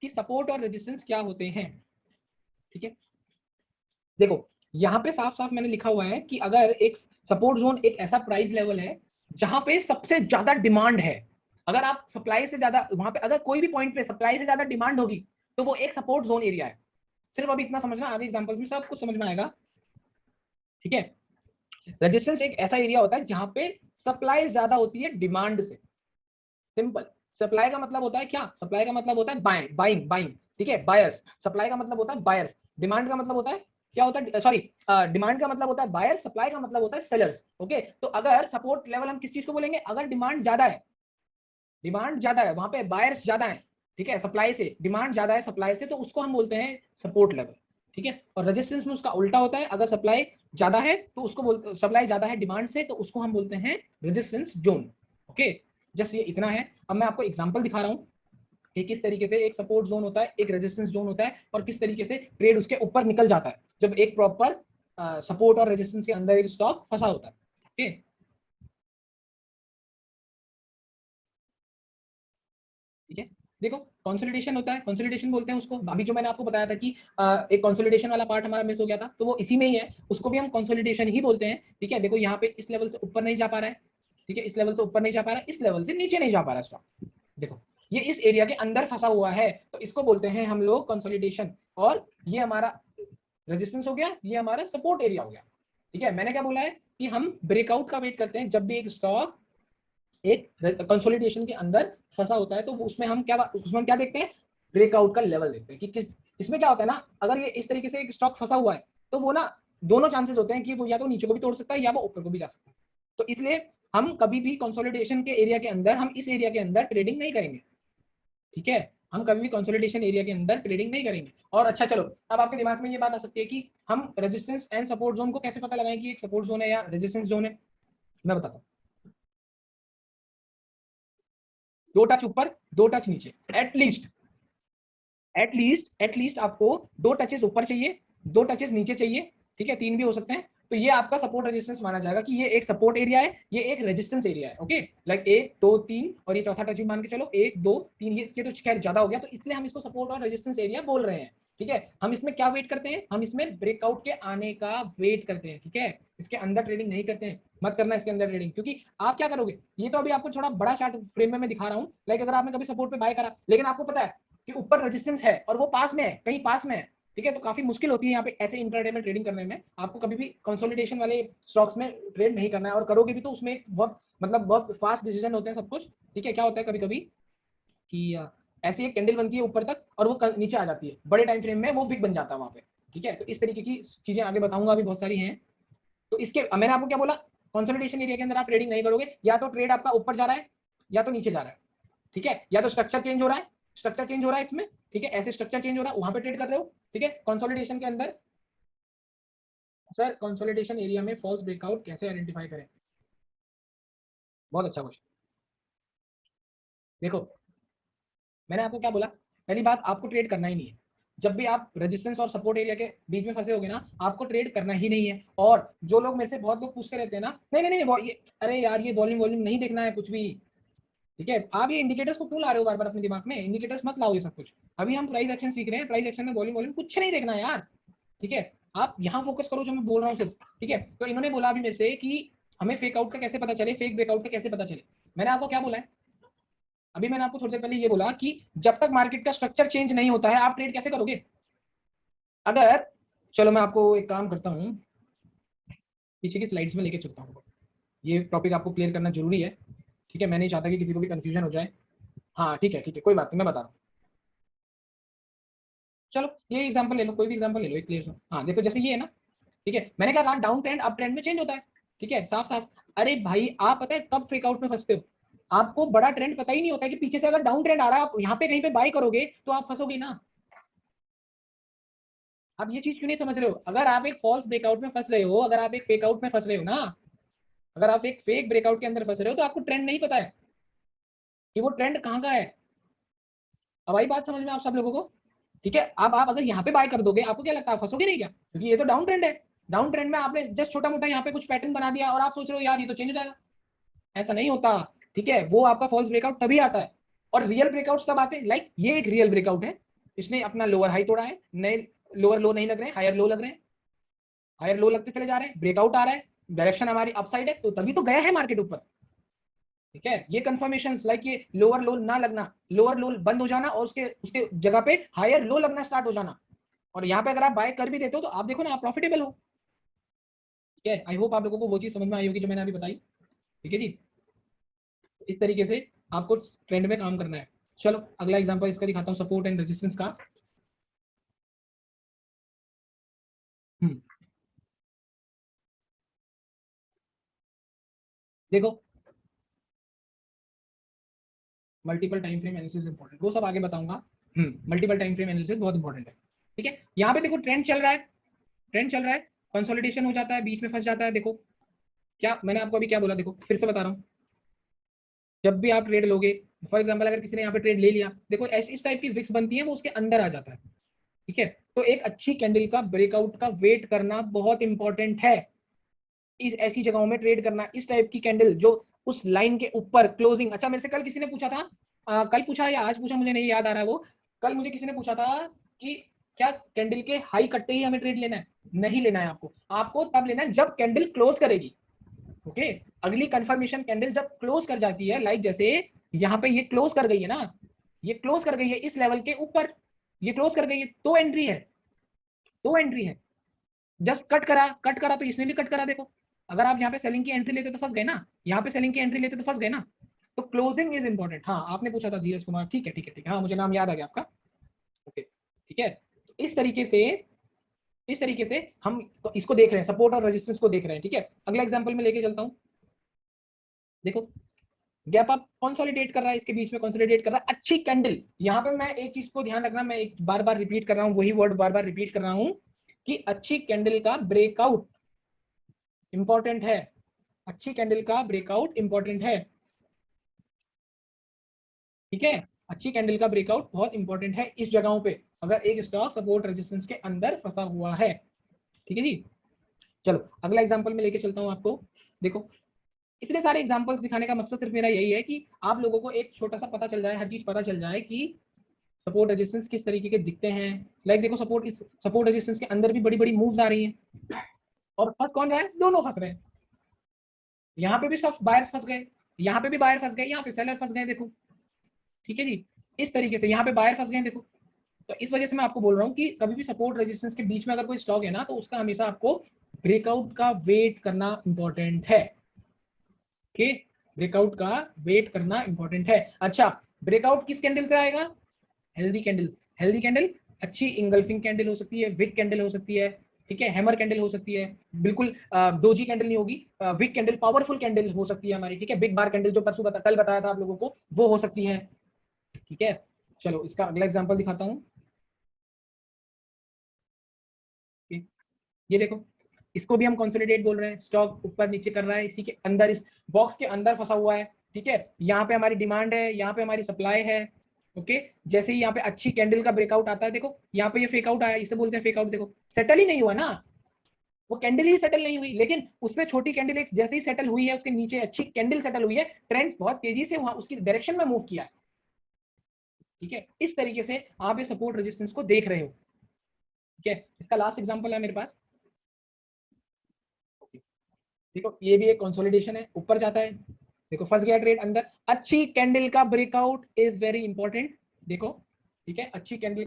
कि सपोर्ट और रेजिस्टेंस क्या होते हैं। ठीक है, देखो यहाँ पे साफ साफ मैंने लिखा हुआ है कि अगर एक सपोर्ट जोन एक ऐसा प्राइस लेवल है जहां पे सबसे ज्यादा डिमांड है, अगर आप सप्लाई से ज्यादा वहां पे अगर कोई भी पॉइंट पे सप्लाई से ज्यादा डिमांड होगी तो वो एक सपोर्ट जोन एरिया है। सिर्फ अभी इतना समझना, आगे एग्जांपल्स में सब कुछ समझ में आएगा। ठीक है, रेजिस्टेंस एक ऐसा एरिया होता है जहां पे सप्लाई ज्यादा होती है डिमांड से। सिंपल, सप्लाई का मतलब होता है क्या, सप्लाई का मतलब होता है बाइंग बाइंग। ठीक है, बायर्स, सप्लाई का मतलब होता है बायर्स, डिमांड का मतलब होता है क्या होता है, सॉरी डिमांड का मतलब होता है बायर्स, सप्लाई का मतलब होता है सेलर्स। ओके, तो अगर सपोर्ट लेवल हम किस चीज को बोलेंगे, अगर डिमांड ज्यादा है, डिमांड ज्यादा है वहां पे बायर्स ज्यादा है, ठीक है, सप्लाई से डिमांड ज्यादा है सप्लाई से, तो उसको हम बोलते हैं सपोर्ट लेवल। ठीक है, और रेजिस्टेंस में उसका उल्टा होता है, अगर सप्लाई ज्यादा है तो उसको बोलते, सप्लाई ज्यादा है डिमांड से तो उसको हम बोलते हैं रेजिस्टेंस जोन। ओके, जस्ट ये इतना है। अब मैं आपको एग्जांपल दिखा रहा हूँ कि किस तरीके से एक सपोर्ट जोन होता है, एक रेजिस्टेंस जोन होता है, और किस तरीके से ट्रेड उसके ऊपर निकल जाता है जब एक प्रॉपर सपोर्ट और रेजिस्टेंस के अंदर एक स्टॉक फंसा होता है। ओके, ठीक है, देखो कंसोलिडेशन होता है, कंसोलिडेशन बोलते हैं उसको। अभी जो मैंने आपको बताया था कि एक कंसोलिडेशन वाला पार्ट हमारा मिस हो गया था, तो वो इसी में ही है, उसको भी हम कंसोलिडेशन ही बोलते हैं। ठीक है, देखो यहाँ पे इस लेवल से ऊपर नहीं जा पा रहा है, ठीक है, इस लेवल से ऊपर नहीं जा पा रहा है, इस लेवल से नीचे नहीं जा पा रहा है स्टॉक। देखो ये इस एरिया के अंदर फंसा हुआ है, तो इसको बोलते हैं हम लोग कंसोलिडेशन। और ये हमारा रेजिस्टेंस हो गया, ये हमारा सपोर्ट एरिया हो गया। ठीक है, मैंने क्या बोला है कि हम ब्रेकआउट का वेट करते हैं जब भी एक स्टॉक एक कंसोलिडेशन के अंदर फंसा होता है, तो उसमें हम क्या देखते हैं, ब्रेकआउट का लेवल देखते हैं कि किस, इसमें क्या होता है ना, अगर ये इस तरीके से एक स्टॉक फंसा हुआ है तो वो ना दोनों चांसेस होते हैं कि वो या तो नीचे को भी तोड़ सकता है या वो ऊपर को भी जा सकता है। तो इसलिए हम कभी भी कंसोलिडेशन के एरिया के अंदर, हम इस एरिया के अंदर ट्रेडिंग नहीं करेंगे। ठीक है, हम कभी भी कंसोलिडेशन एरिया के अंदर ट्रेडिंग नहीं करेंगे। और अच्छा चलो, अब आपके दिमाग में ये बात आ सकती है कि हम रेजिस्टेंस एंड सपोर्ट जोन को कैसे पता लगाएं कि एक सपोर्ट जोन है या रेजिस्टेंस जोन है। मैं बताता हूँ, दो टच ऊपर दो टच नीचे, एटलीस्ट एटलीस्ट आपको दो टचेस ऊपर चाहिए, दो टचेस नीचे चाहिए। ठीक है, तीन भी हो सकते हैं, तो ये आपका सपोर्ट रेजिस्टेंस माना जाएगा कि ये एक सपोर्ट एरिया है, ये एक रेजिस्टेंस एरिया है। ओके, लाइक एक दो तीन, और ये चौथा टच भी मान के चलो, एक दो तीन, ये तो खैर ज्यादा हो गया, तो इसलिए हम इसको सपोर्ट और रेजिस्टेंस एरिया बोल रहे हैं। ठीक है, हम इसमें क्या वेट करते हैं, हम इसमें ब्रेकआउट के आने का वेट करते हैं। ठीक है, इसके अंदर ट्रेडिंग नहीं करते हैं, मत करना इसके अंदर ट्रेडिंग, क्योंकि आप क्या करोगे, ये तो अभी आपको थोड़ा बड़ा चार्ट फ्रेम में मैं दिखा रहा हूँ, लाइक अगर आपने कभी सपोर्ट पे बाय करा लेकिन आपको पता है कि ऊपर रेजिस्टेंस है और वो पास में है, कहीं पास में है, ठीक है, तो काफी मुश्किल होती है यहाँ पे ऐसे इंट्राडे में ट्रेडिंग करने में। आपको कभी भी कंसोलिडेशन वाले स्टॉक्स में ट्रेड नहीं करना है, और करोगे भी तो उसमें बहुत मतलब बहुत फास्ट डिसीजन होते हैं सब कुछ। ठीक है, क्या होता है कभी कभी कि ऐसी एक कैंडल बनती है ऊपर तक और वो नीचे आ जाती है, बड़े टाइम फ्रेम में वो विक बन जाता है वहां पे। ठीक है, तो इस तरीके की चीजें आगे बताऊंगा, अभी बहुत सारी हैं। तो इसके मैंने आपको क्या बोला, कंसोलिडेशन एरिया के अंदर आप ट्रेडिंग नहीं करोगे, या तो ट्रेड आपका ऊपर जा रहा है या तो नीचे जा रहा है। ठीक है, या तो स्ट्रक्चर चेंज हो रहा है, स्ट्रक्चर चेंज हो रहा है इसमें, ठीक है, ऐसे स्ट्रक्चर चेंज हो रहा है वहां पे ट्रेड कर रहे हो। ठीक है, कंसोलिडेशन के अंदर सर कंसोलिडेशन एरिया में फॉल्स ब्रेकआउट कैसे आइडेंटिफाई करें, बहुत अच्छा क्वेश्चन। देखो मैंने आपको क्या बोला, पहली बात आपको ट्रेड करना ही नहीं है, जब भी आप रेजिस्टेंस और सपोर्ट एरिया के बीच में फंसे होगे ना, आपको ट्रेड करना ही नहीं है। और जो लोग मेरे से बहुत लोग पूछते रहते हैं ना, नहीं नहीं नहीं ये अरे यार ये वॉल्यूम वॉल्यूम नहीं देखना है कुछ भी। ठीक है, आप ये इंडिकेटर्स को क्यों ला रहे हो बार बार अपने दिमाग में, इंडिकेटर्स मत लाओ ये सब कुछ। अभी हम प्राइस एक्शन सीख रहे हैं, प्राइस एक्शन में वॉल्यूम वॉल्यूम कुछ नहीं देखना है यार। ठीक है, आप यहाँ फोकस करो जो मैं बोल रहा हूँ सिर्फ। ठीक है, तो इन्होंने बोला अभी मेरे से कि हमें फेक आउट का कैसे पता चले, फेक ब्रेकआउट का कैसे पता चले। मैंने आपको क्या बोला है, अभी मैंने आपको थोड़ी देर पहले ये बोला कि जब तक मार्केट का स्ट्रक्चर चेंज नहीं होता है आप ट्रेड कैसे करोगे। अगर चलो मैं आपको एक काम करता हूँ, पीछे की स्लाइड्स में लेके चलता हूँ, ये टॉपिक आपको क्लियर करना जरूरी है। ठीक है, मैं नहीं चाहता कि किसी को भी कंफ्यूजन हो जाए। हाँ ठीक है कोई बात नहीं, मैं बता रहा हूँ। चलो ये एग्जांपल ले लो, कोई भी एग्जांपल ले लो एक क्लियर सा। हाँ देखो जैसे ये है ना, ठीक है, मैंने क्या कहा डाउन ट्रेंड अप ट्रेंड में चेंज होता है। ठीक है, साफ साफ। अरे भाई आप पता है कब फेक आउट में फंसते हो, आपको बड़ा ट्रेंड पता ही नहीं होता है कि पीछे से अगर डाउन ट्रेंड आ रहा है, आप यहाँ पे कहीं पे बाय करोगे तो आप फंसोगे ना। आप ये चीज क्यों नहीं समझ रहे हो, अगर आप एक फॉल्स ब्रेकआउट में फंस रहे हो, अगर आप एक फेक आउट में फंस रहे हो ना, अगर आप एक फेक ब्रेकआउट के अंदर फंस रहे हो तो आपको ट्रेंड नहीं पता है कि वो ट्रेंड कहाँ का है। अब आई बात समझ में आप सब लोगों को। ठीक है, अब आप अगर यहाँ पे बाय कर दोगे आपको क्या लगता है फंसोगे नहीं क्या, क्योंकि ये तो डाउन ट्रेंड है। डाउन ट्रेंड में आपने जस्ट छोटा मोटा यहाँ पे कुछ पैटर्न बना दिया और आप सोच रहे हो यार ये तो चेंज हो जाएगा, ऐसा नहीं होता। ठीक है, वो आपका फॉल्स ब्रेकआउट तभी आता है, और रियल ब्रेकआउट तब आते हैं, लाइक ये एक रियल ब्रेकआउट है। इसने अपना लोअर हाई तोड़ा है, नए लोअर लो नहीं लग रहे हैं, हायर लो लग रहे हैं, हायर लो लगते चले जा रहे हैं, ब्रेकआउट आ रहा है, डायरेक्शन हमारी अपसाइड है, तो तभी तो गया है मार्केट ऊपर। ठीक है, ये कंफर्मेशन लाइक ये लोअर लो ना लगना, लोअर लो बंद हो जाना और उसके उसके जगह पे हायर लो लगना स्टार्ट हो जाना, और यहाँ पे अगर आप बाय कर भी देते हो तो आप देखो ना आप प्रॉफिटेबल हो। ठीक है, आई होप आप लोगों को वो चीज समझ में आई होगी जो मैंने अभी बताई। ठीक है जी, इस तरीके से आपको ट्रेंड में काम करना है। चलो अगला एग्जांपल इसका दिखाता हूँ, सपोर्ट एंड रेजिस्टेंस का। देखो multiple time frame analysis important, वो सब आगे बताऊंगा। मल्टीपल टाइम फ्रेम एनालिसिस बहुत इंपॉर्टेंट है। ठीक है, यहाँ पे देखो ट्रेंड चल रहा है, ट्रेंड चल रहा है, कंसोलिडेशन हो जाता है, बीच में फंस जाता है। देखो क्या मैंने आपको अभी क्या बोला, देखो फिर से बता रहा हूँ, जब भी आप ट्रेड लोगे, फॉर एग्जाम्पल अगर किसी ने यहाँ पे ट्रेड ले लिया, देखो ऐसी इस टाइप की विक्स बनती है, वो उसके अंदर आ जाता है। ठीक है, तो एक अच्छी कैंडल का ब्रेकआउट का वेट करना बहुत इंपॉर्टेंट है। इस ऐसी जगहों में ट्रेड करना, इस टाइप की कैंडल जो उस लाइन के ऊपर क्लोजिंग। अच्छा मेरे से कल किसी ने पूछा था, कल पूछा या आज पूछा मुझे नहीं याद आ रहा है वो, कल मुझे किसी ने पूछा था कि क्या कैंडल के हाई कटते ही हमें ट्रेड लेना है? नहीं लेना है आपको, आपको तब लेना है जब कैंडल क्लोज करेगी। ओके, अगली कंफर्मेशन कैंडल जब क्लोज कर जाती है, लाइक जैसे यहाँ पे ये क्लोज कर गई है ना, ये क्लोज कर गई है इस लेवल के ऊपर, ये क्लोज कर गई है, तो एंट्री है, तो एंट्री है। जस्ट कट करा, कट करा तो इसने भी कट करा। देखो अगर आप यहाँ पे सेलिंग की एंट्री लेते तो फंस गए ना, यहाँ पे सेलिंग की एंट्री लेते तो फंस गए ना। तो क्लोजिंग इज इंपॉर्टेंट। हाँ आपने पूछा था धीरज कुमार, ठीक है ठीक है ठीक है, हाँ मुझे नाम याद आ गया आपका। ओके ठीक है, तो इस तरीके से, इस तरीके से हम तो इसको देख रहे हैं, सपोर्ट और रेजिस्टेंस को देख रहे हैं। ठीक है, अगला एग्जांपल में लेके चलता हूँ। देखो गैप अप कंसोलिडेट कर रहा है, इसके बीच में कंसोलिडेट कर रहा है, अच्छी कैंडल। यहाँ पे मैं एक चीज को ध्यान रखना, मैं एक बार बार रिपीट कर रहा हूँ, वही वर्ड बार बार रिपीट कर रहा हूँ कि अच्छी कैंडल का ब्रेकआउट इंपॉर्टेंट है, अच्छी कैंडल का ब्रेकआउट इंपॉर्टेंट है। ठीक है, अच्छी कैंडल का ब्रेकआउट बहुत इंपॉर्टेंट है इस जगहों पे, अगर एक स्टॉक सपोर्ट रेजिस्टेंस के अंदर फंसा हुआ है। ठीक है जी, चलो अगला एग्जांपल में लेके चलता हूं आपको। देखो इतने सारे एग्जांपल्स दिखाने का मकसद सिर्फ मेरा यही है कि आप लोगों को एक छोटा सा पता चल जाए, हर चीज पता चल जाए कि सपोर्ट रेजिस्टेंस किस तरीके के दिखते हैं। लाइक देखो सपोर्ट, इस सपोर्ट रेजिस्टेंस के अंदर भी बड़ी बड़ी मूव्स आ रही हैं, और फंस कौन रहा है? दोनों फंस रहे हैं। यहाँ पे भी सब बायर्स फंस गए, यहाँ पे भी बायर फंस गए, यहाँ पे सेलर फंस गए। देखो ठीक है जी, इस तरीके से यहाँ पे बायर फंस गए। देखो तो इस वजह से मैं आपको बोल रहा हूँ कि कभी भी सपोर्ट रेजिस्टेंस के बीच में अगर कोई स्टॉक है ना, तो उसका हमेशा आपको ब्रेकआउट का वेट करना इंपॉर्टेंट है। ओके, ब्रेकआउट का वेट करना इंपॉर्टेंट है। अच्छा ब्रेकआउट किस कैंडल से आएगा? हेल्दी कैंडल, हेल्दी कैंडल, अच्छी इंगल्फिंग कैंडल हो सकती है, विक कैंडल हो सकती है, ठीक है, हैमर कैंडल हो सकती है, बिल्कुल डोजी कैंडल नहीं होगी, विक कैंडल, पावरफुल कैंडल हो सकती है हमारी। ठीक है, बिग बार कैंडल जो परसों कल बताया था आप लोगों को, वो हो सकती है। ठीक है, चलो इसका अगला एग्जांपल दिखाता हूँ। ये देखो, इसको भी हम कंसोलिडेट बोल रहे हैं, स्टॉक ऊपर नीचे कर रहा है, इसी के अंदर, इस बॉक्स के अंदर फंसा हुआ है। ठीक है, यहाँ पे हमारी डिमांड है, यहाँ पे हमारी सप्लाई है। ओके, जैसे ही यहाँ पे अच्छी कैंडल का ब्रेकआउट आता है, देखो यहाँ पे ये फेक आउट आया, इसे बोलते हैं फेक आउट। देखो सेटल ही नहीं हुआ ना, वो कैंडल ही सेटल नहीं हुई, लेकिन उससे छोटी कैंडल एक जैसे ही सेटल हुई है, उसके नीचे अच्छी कैंडल सेटल हुई है, ट्रेंड बहुत तेजी से वहां उसकी डायरेक्शन में मूव किया है। ठीक है, इस तरीके से आप ये सपोर्ट रेजिस्टेंस को देख रहे हो। ठीक है, इसका लास्ट एग्जांपल है मेरे पास। देखो ये भी एक कंसोलिडेशन है, ऊपर जाता है, देखो फंस गया ट्रेड अंदर। अच्छी कैंडल का ब्रेकआउट इज वेरी इंपॉर्टेंट। देखो ठीक है, अच्छी कैंडल